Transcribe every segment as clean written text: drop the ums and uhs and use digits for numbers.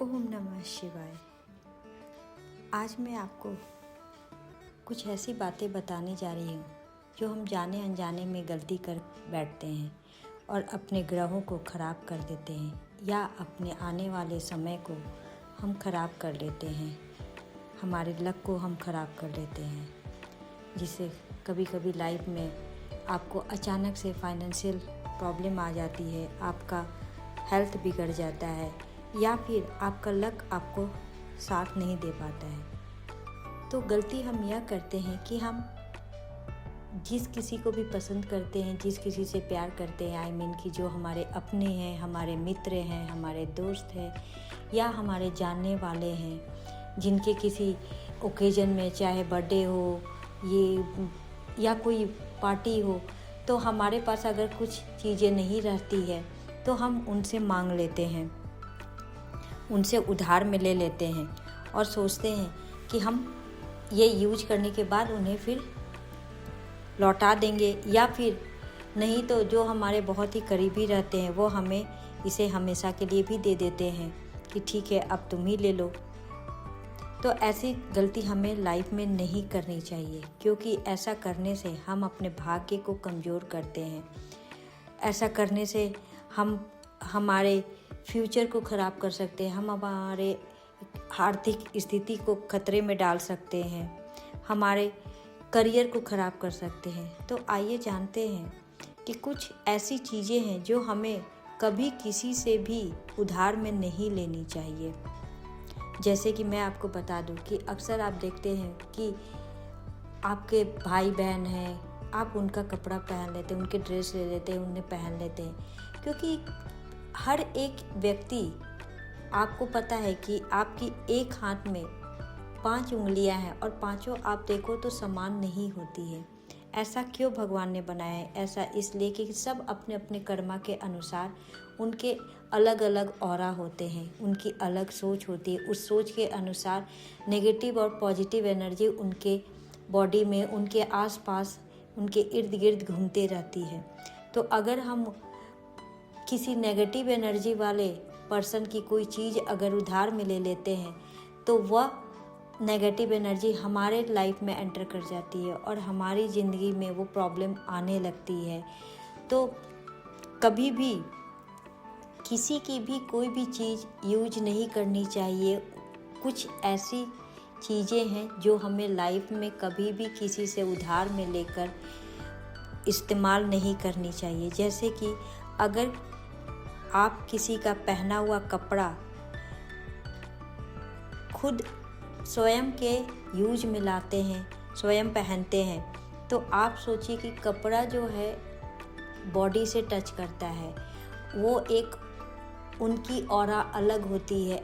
ओम नमः शिवाय। आज मैं आपको कुछ ऐसी बातें बताने जा रही हूँ जो हम जाने अनजाने में गलती कर बैठते हैं और अपने ग्रहों को ख़राब कर देते हैं या अपने आने वाले समय को हम ख़राब कर लेते हैं, हमारे लक को हम ख़राब कर लेते हैं, जिससे कभी कभी लाइफ में आपको अचानक से फाइनेंशियल प्रॉब्लम आ जाती है, आपका हेल्थ बिगड़ जाता है या फिर आपका लक आपको साथ नहीं दे पाता है। तो गलती हम यह करते हैं कि हम जिस किसी को भी पसंद करते हैं, जिस किसी से प्यार करते हैं, कि जो हमारे अपने हैं, हमारे मित्र हैं, हमारे दोस्त हैं या हमारे जानने वाले हैं, जिनके किसी ओकेजन में चाहे बर्थडे हो ये या कोई पार्टी हो, तो हमारे पास अगर कुछ चीज़ें नहीं रहती है तो हम उनसे मांग लेते हैं, उनसे उधार में ले लेते हैं और सोचते हैं कि हम ये यूज करने के बाद उन्हें फिर लौटा देंगे, या फिर नहीं तो जो हमारे बहुत ही करीबी रहते हैं वो हमें इसे हमेशा के लिए भी दे देते हैं कि ठीक है अब तुम ही ले लो। तो ऐसी गलती हमें लाइफ में नहीं करनी चाहिए, क्योंकि ऐसा करने से हम अपने भाग्य को कमज़ोर करते हैं। ऐसा करने से हम हमारे फ्यूचर को ख़राब कर सकते हैं, हम हमारे आर्थिक स्थिति को खतरे में डाल सकते हैं, हमारे करियर को ख़राब कर सकते हैं। तो आइए जानते हैं कि कुछ ऐसी चीज़ें हैं जो हमें कभी किसी से भी उधार में नहीं लेनी चाहिए। जैसे कि मैं आपको बता दूं कि अक्सर आप देखते हैं कि आपके भाई बहन हैं, आप उनका कपड़ा पहन लेते हैं, उनके ड्रेस ले लेते हैं, उन्हें पहन लेते हैं, क्योंकि हर एक व्यक्ति, आपको पता है कि आपकी एक हाथ में 5 उंगलियां हैं और पांचों आप देखो तो समान नहीं होती है। ऐसा क्यों भगवान ने बनाया है? ऐसा इसलिए कि सब अपने अपने कर्मा के अनुसार उनके अलग अलग ऑरा होते हैं, उनकी अलग सोच होती है। उस सोच के अनुसार नेगेटिव और पॉजिटिव एनर्जी उनके बॉडी में, उनके आसपास, उनके इर्द गिर्द घूमते रहती है। तो अगर हम किसी नेगेटिव एनर्जी वाले पर्सन की कोई चीज़ अगर उधार में ले लेते हैं तो वह नेगेटिव एनर्जी हमारे लाइफ में एंटर कर जाती है और हमारी ज़िंदगी में वो प्रॉब्लम आने लगती है। तो कभी भी किसी की भी कोई भी चीज़ यूज नहीं करनी चाहिए। कुछ ऐसी चीज़ें हैं जो हमें लाइफ में कभी भी किसी से उधार में लेकर इस्तेमाल नहीं करनी चाहिए। जैसे कि अगर आप किसी का पहना हुआ कपड़ा खुद स्वयं के यूज में लाते हैं, स्वयं पहनते हैं, तो आप सोचिए कि कपड़ा जो है बॉडी से टच करता है, वो एक उनकी ऑरा अलग होती है।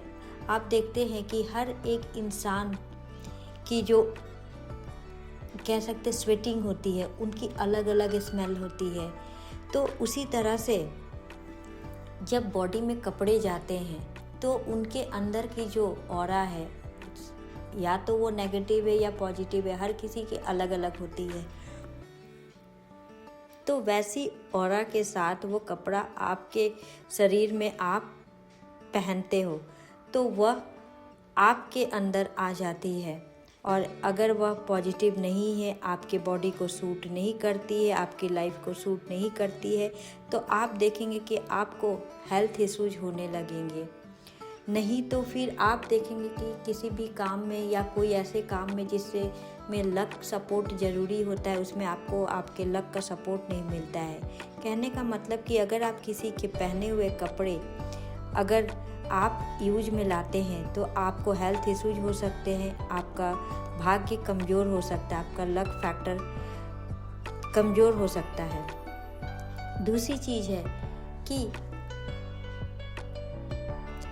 आप देखते हैं कि हर एक इंसान की जो कह सकते स्वेटिंग होती है, उनकी अलग अलग स्मेल होती है। तो उसी तरह से जब बॉडी में कपड़े जाते हैं तो उनके अंदर की जो ऑरा है, या तो वो नेगेटिव है या पॉजिटिव है, हर किसी की अलग अलग होती है। तो वैसी ऑरा के साथ वो कपड़ा आपके शरीर में आप पहनते हो तो वह आपके अंदर आ जाती है, और अगर वह पॉजिटिव नहीं है, आपके बॉडी को सूट नहीं करती है, आपकी लाइफ को सूट नहीं करती है, तो आप देखेंगे कि आपको हेल्थ इश्यूज होने लगेंगे। नहीं तो फिर आप देखेंगे कि किसी भी काम में या कोई ऐसे काम में जिससे में लक सपोर्ट ज़रूरी होता है, उसमें आपको आपके लक का सपोर्ट नहीं मिलता है। कहने का मतलब कि अगर आप किसी के पहने हुए कपड़े अगर आप यूज में लाते हैं तो आपको हेल्थ इश्यूज हो सकते हैं, आपका भाग्य कमज़ोर हो सकता है, आपका लक फैक्टर कमज़ोर हो सकता है। दूसरी चीज़ है कि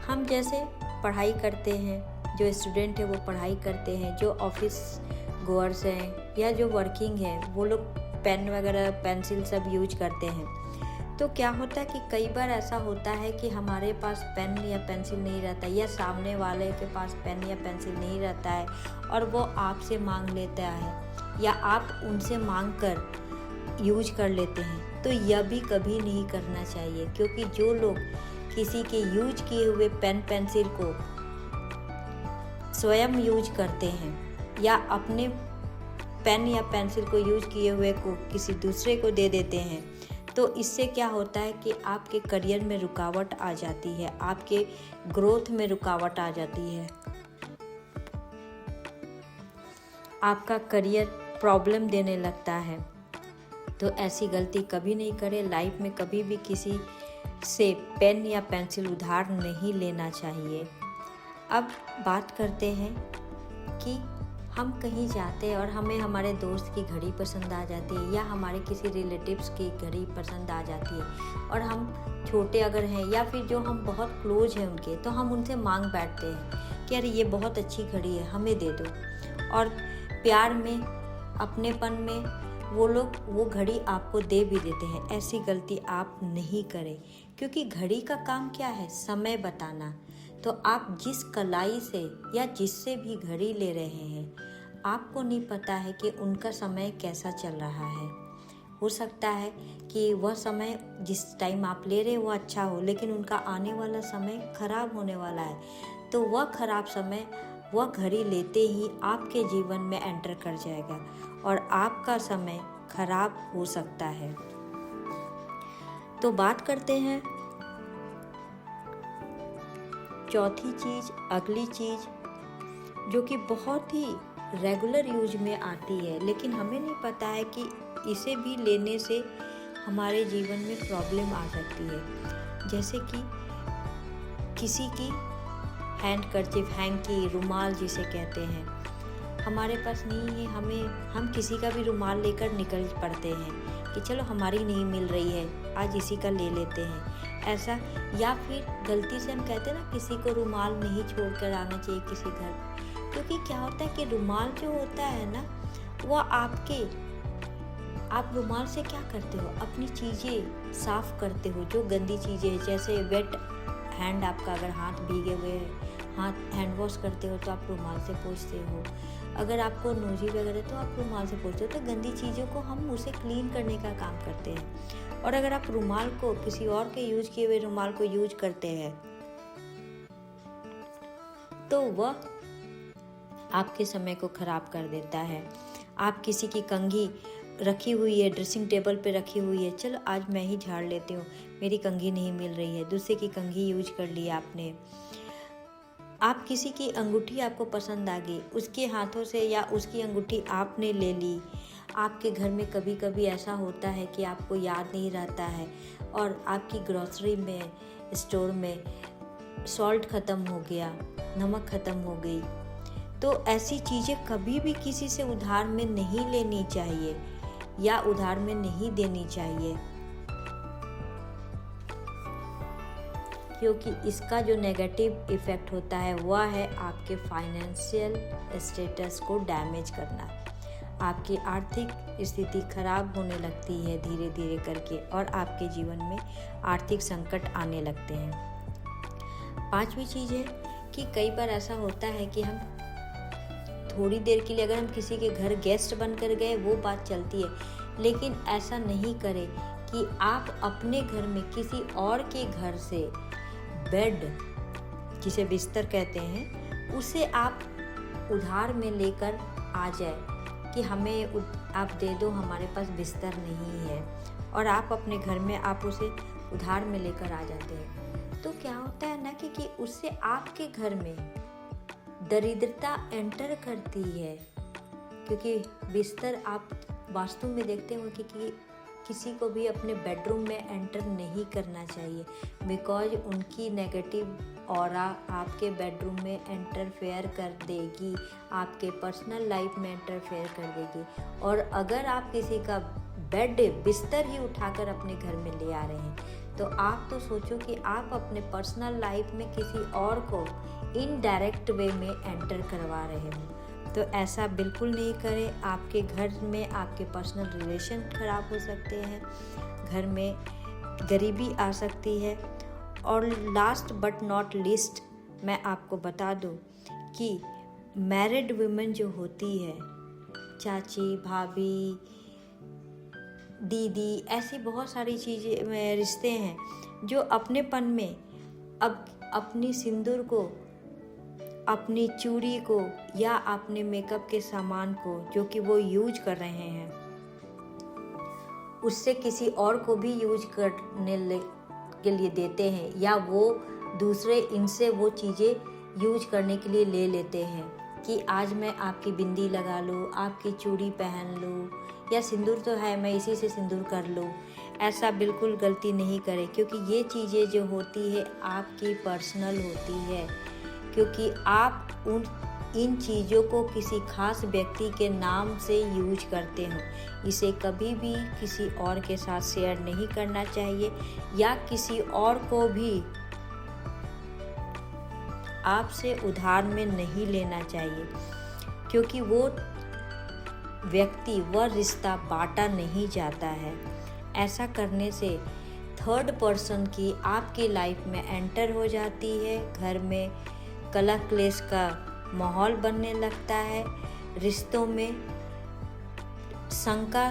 हम जैसे पढ़ाई करते हैं, जो स्टूडेंट है वो पढ़ाई करते हैं, जो ऑफिस गोअर्स हैं या जो वर्किंग है वो लोग पेन वगैरह पेंसिल सब यूज करते हैं। तो क्या होता है कि कई बार ऐसा होता है कि हमारे पास पेन या पेंसिल नहीं रहता, या सामने वाले के पास पेन या पेंसिल नहीं रहता है और वो आपसे मांग लेता है या आप उनसे मांग कर यूज कर लेते हैं। तो यह भी कभी नहीं करना चाहिए, क्योंकि जो लोग किसी के यूज किए हुए पेन पेंसिल को स्वयं यूज करते हैं या अपने पेन या पेंसिल को यूज किए हुए को किसी दूसरे को दे देते हैं, तो इससे क्या होता है कि आपके करियर में रुकावट आ जाती है, आपके ग्रोथ में रुकावट आ जाती है, आपका करियर प्रॉब्लम देने लगता है। तो ऐसी गलती कभी नहीं करें। लाइफ में कभी भी किसी से पेन या पेंसिल उधार नहीं लेना चाहिए। अब बात करते हैं कि हम कहीं जाते हैं और हमें हमारे दोस्त की घड़ी पसंद आ जाती है या हमारे किसी रिलेटिव्स की घड़ी पसंद आ जाती है और हम छोटे अगर हैं या फिर जो हम बहुत क्लोज हैं उनके, तो हम उनसे मांग बैठते हैं कि अरे ये बहुत अच्छी घड़ी है, हमें दे दो। और प्यार में, अपनेपन में वो लोग वो घड़ी आपको दे भी देते हैं। ऐसी गलती आप नहीं करें, क्योंकि घड़ी का काम क्या है? समय बताना। तो आप जिस कलाई से या जिससे भी घड़ी ले रहे हैं, आपको नहीं पता है कि उनका समय कैसा चल रहा है। हो सकता है कि वह समय जिस टाइम आप ले रहे हो वो अच्छा हो, लेकिन उनका आने वाला समय खराब होने वाला है। तो वह खराब समय वह घड़ी लेते ही आपके जीवन में एंटर कर जाएगा और आपका समय खराब हो सकता है। तो बात करते हैं चौथी चीज़, अगली चीज़ जो कि बहुत ही रेगुलर यूज में आती है, लेकिन हमें नहीं पता है कि इसे भी लेने से हमारे जीवन में प्रॉब्लम आ सकती है। जैसे कि किसी की हैंड कर्चिफ, हैंकी, रुमाल जिसे कहते हैं, हमारे पास नहीं है, हम किसी का भी रुमाल लेकर निकल पड़ते हैं कि चलो हमारी नहीं मिल रही है, आज इसी का ले लेते हैं, ऐसा। या फिर गलती से हम कहते हैं ना, किसी को रुमाल नहीं छोड़ कर आना चाहिए किसी घर, क्योंकि क्या होता है कि रुमाल जो होता है ना, वो आप रुमाल से क्या करते हो? अपनी चीज़ें साफ करते हो, जो गंदी चीज़ें, जैसे वेट हैंड, आपका अगर हाथ भीगे हुए हाथ हैंड वॉश करते हो तो आप रुमाल से पोंछते हो। अगर आपको नोजी वगैरह तो आप रुमाल से पोंछते हो। तो गंदी चीज़ों को हम उसे क्लीन करने का काम करते हैं। और अगर आप रुमाल को, किसी और के यूज किए हुए रुमाल को यूज करते हैं, तो वह आपके समय को खराब कर देता है। आप किसी की कंघी रखी हुई है, ड्रेसिंग टेबल पे रखी हुई है, चलो आज मैं ही झाड़ लेती हूँ, मेरी कंघी नहीं मिल रही है, दूसरे की कंघी यूज कर ली आपने। आप किसी की अंगूठी आपको पसंद आ गई, उसके हाथों से या उसकी अंगूठी आपने ले ली। आपके घर में कभी कभी ऐसा होता है कि आपको याद नहीं रहता है और आपकी ग्रोसरी में, स्टोर में सॉल्ट ख़त्म हो गया, नमक ख़त्म हो गई। तो ऐसी चीज़ें कभी भी किसी से उधार में नहीं लेनी चाहिए या उधार में नहीं देनी चाहिए, क्योंकि इसका जो नेगेटिव इफ़ेक्ट होता है वह है आपके फाइनेंशियल स्टेटस को डैमेज करना। आपकी आर्थिक स्थिति खराब होने लगती है धीरे धीरे करके और आपके जीवन में आर्थिक संकट आने लगते हैं। पांचवी चीज़ है कि कई बार ऐसा होता है कि हम थोड़ी देर के लिए अगर हम किसी के घर गेस्ट बनकर गए, वो बात चलती है, लेकिन ऐसा नहीं करें कि आप अपने घर में किसी और के घर से बेड, जिसे बिस्तर कहते हैं, उसे आप उधार में लेकर आ जाए कि हमें आप दे दो, हमारे पास बिस्तर नहीं है, और आप अपने घर में आप उसे उधार में लेकर आ जाते हैं। तो क्या होता है ना कि उससे आपके घर में दरिद्रता एंटर करती है, क्योंकि बिस्तर आप वास्तु में देखते हो कि किसी को भी अपने बेडरूम में एंटर नहीं करना चाहिए, बिकॉज उनकी नेगेटिव ऑरा आपके बेडरूम में इंटरफेयर कर देगी, आपके पर्सनल लाइफ में इंटरफेयर कर देगी। और अगर आप किसी का बेड, बिस्तर ही उठाकर अपने घर में ले आ रहे हैं, तो आप तो सोचो कि आप अपने पर्सनल लाइफ में किसी और को इनडायरेक्ट वे में एंटर करवा रहे हो। तो ऐसा बिल्कुल नहीं करें। आपके घर में आपके पर्सनल रिलेशन खराब हो सकते हैं, घर में गरीबी आ सकती है। और लास्ट बट नॉट लीस्ट मैं आपको बता दूं कि मैरिड वुमेन जो होती है, चाची, भाभी, दीदी, ऐसी बहुत सारी चीज़ें में रिश्ते हैं जो अपनेपन में अब अपनी सिंदूर को अपनी चूड़ी को या अपने मेकअप के सामान को जो कि वो यूज कर रहे हैं उससे किसी और को भी यूज करने के लिए देते हैं, या वो दूसरे इनसे वो चीज़ें यूज करने के लिए ले लेते हैं कि आज मैं आपकी बिंदी लगा लूँ, आपकी चूड़ी पहन लूँ, या सिंदूर तो है मैं इसी से सिंदूर कर लूँ। ऐसा बिल्कुल गलती नहीं करें, क्योंकि ये चीज़ें जो होती है आपकी पर्सनल होती है, क्योंकि आप इन चीज़ों को किसी खास व्यक्ति के नाम से यूज करते हो। इसे कभी भी किसी और के साथ शेयर नहीं करना चाहिए, या किसी और को भी आपसे उधार में नहीं लेना चाहिए, क्योंकि वो व्यक्ति वह रिश्ता बांटा नहीं जाता है। ऐसा करने से थर्ड पर्सन की आपकी लाइफ में एंटर हो जाती है, घर में कलह क्लेश का माहौल बनने लगता है, रिश्तों में शंका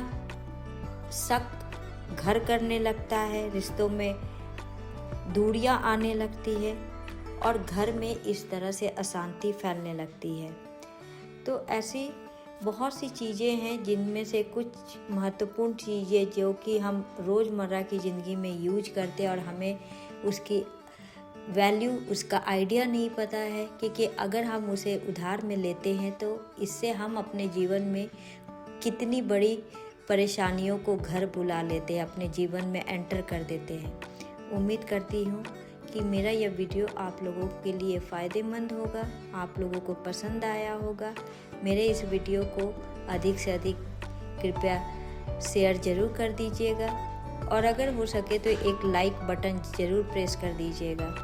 शक घर करने लगता है, रिश्तों में दूरियां आने लगती है और घर में इस तरह से अशांति फैलने लगती है। तो ऐसी बहुत सी चीज़ें हैं जिनमें से कुछ महत्वपूर्ण चीज़ें जो कि हम रोज़मर्रा की ज़िंदगी में यूज करते हैं और हमें उसकी वैल्यू, उसका आइडिया नहीं पता है कि अगर हम उसे उधार में लेते हैं तो इससे हम अपने जीवन में कितनी बड़ी परेशानियों को घर बुला लेते हैं, अपने जीवन में एंटर कर देते हैं। उम्मीद करती हूँ कि मेरा यह वीडियो आप लोगों के लिए फ़ायदेमंद होगा, आप लोगों को पसंद आया होगा। मेरे इस वीडियो को अधिक से अधिक कृपया शेयर ज़रूर कर दीजिएगा, और अगर हो सके तो एक लाइक बटन ज़रूर प्रेस कर दीजिएगा।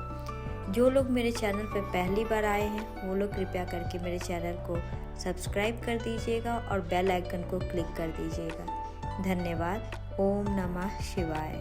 जो लोग मेरे चैनल पर पहली बार आए हैं वो लोग कृपया करके मेरे चैनल को सब्सक्राइब कर दीजिएगा और बेल आइकन को क्लिक कर दीजिएगा। धन्यवाद। ओम नमः शिवाय।